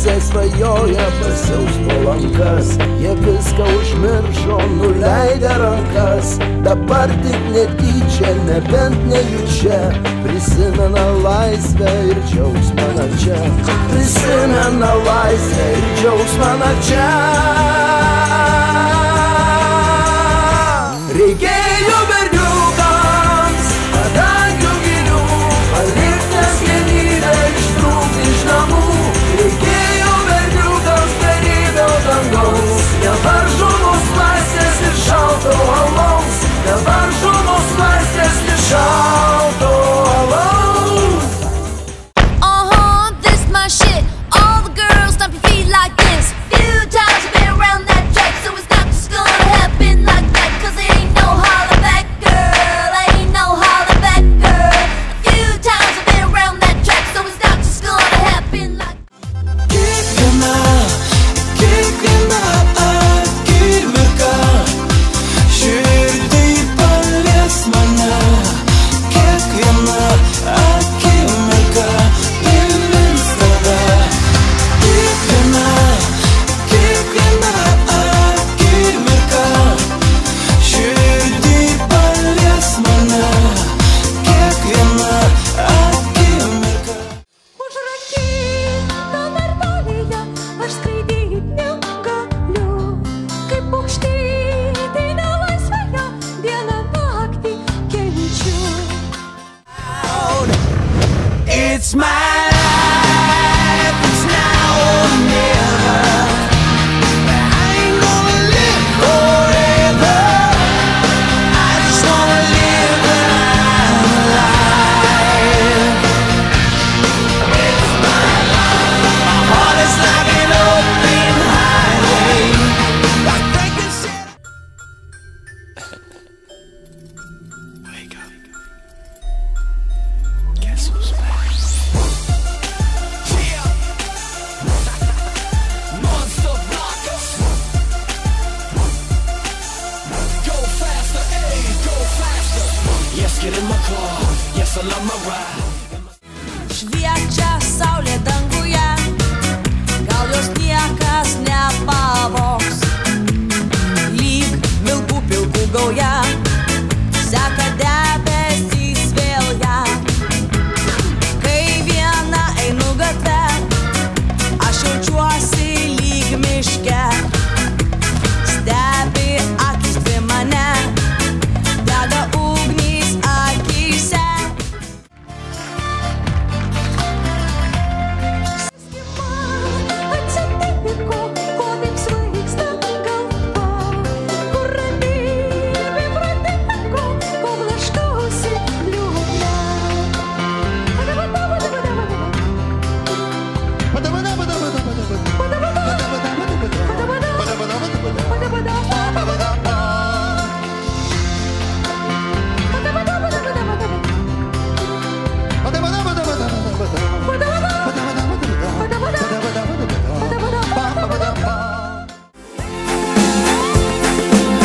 Visi svajoja pasiaus po lankas, jie viską užmiršo, nuleidę rankas. Dabar tik netyčia, nebent nejučia, prisimena laisvę ir džiaugsmą nakčia. Prisimena laisvę ir džiaugsmą nakčia. Reikėjo berniukams padangių gilių, palikti asmenybę, ištrūkti iš namų. Reikėjo berniukams beribio dangaus, nevaržomos laisvės ir šalto alaus, nevaržomos laisvės ir šalto alaus. This my shit. All the girls stomp your feet like this. Few times I've been around that track, so it's not just gonna happen like that. Cause it ain't no holler back, girl. Ain't no holler back, girl. A few times I've been around that track, so it's not just gonna happen like that. Kiekviena akimirka širdį palies mane. Kiekviena akimirka primins tave. Kiekviena akimirka širdį palies mane. Kiekviena akimirka. Užrakinta narvelėje aš skraidyti negaliu, kaip paukštytė nelaisvėje dieną naktį kenčiu. It's my life, it's now or never. I ain't gonna live forever. I just wanna live when I'm alive. It's my life. My heart is like an open highway. Like breaking shit. Wake up. Guess who's back? Yes, get in my car. Yes, I love my ride. Šviečia saulė danguje, gal jos niekas nepavogs. Lyg vilkų pilkų gauja, seka debesys vėl ją. Kai viena einu gatve, aš jaučiuosi lyg miške. Stebi akis dvi mane, dega ugnys akyse. Atsitiko, ko taip svaigsta galva, kur ramybė pradingo, ko blaškausi liūdna.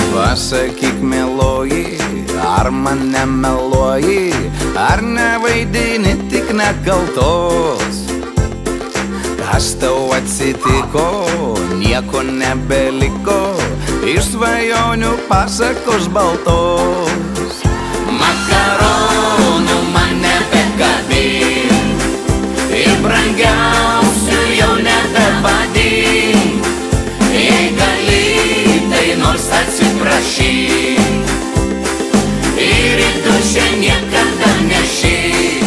Pasakyk, mieloji, ar man nemeluoji, ar nevaidini tik nekaltos? Kas tau atsitiko, nieko nebeliko, iš svajonių pasakos baltos. Makaronų man nebekabink, ir brangiausių jau nebevadink. Jei gali, tai nors atsiprašyk, ir į dušę niekada nešyk.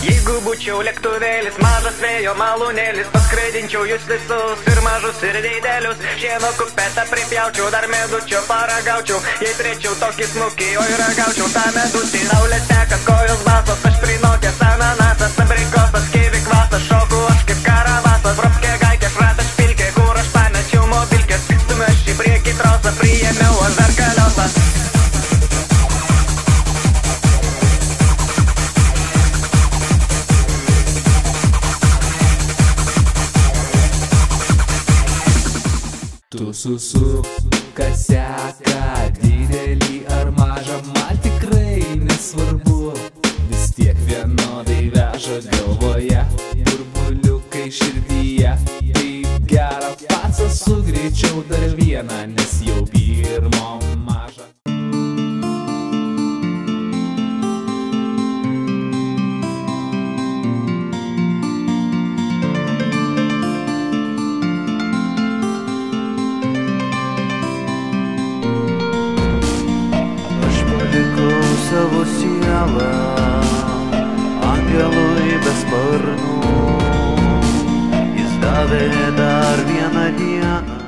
Jeigu būčiau lėktuvėlis, mažas vėjo malūnėlis, paskraidinčiau jūs visus, ir mažus, ir didelius. Šieno kupetą pripjaučiau, dar medučio paragaučiau. Jei turėčiau tokį snukį, oi ragaučiau tą medutį. Raulės teka, kojos basos, aš prinokęs ananasas, abrikosas, kivi kvasas, šoku aš kaip karavasas. Bropskė gaikė, šratas špilkė, kur aš pamečiau mobilkės. Stumiu aš į priekį trosą, priėmiau aš dar kaliosą. Tu susuk, kas seka, didelį ar mažą, man tikrai nesvarbu. Vis tiek vienodai veža galvoje, burbuliukai širdyje. Pasuk greičiau dar vieną, nes jau pirmo maža. Aš palikau savo sielą angelui be sparnų. Jis davė dar vieną dieną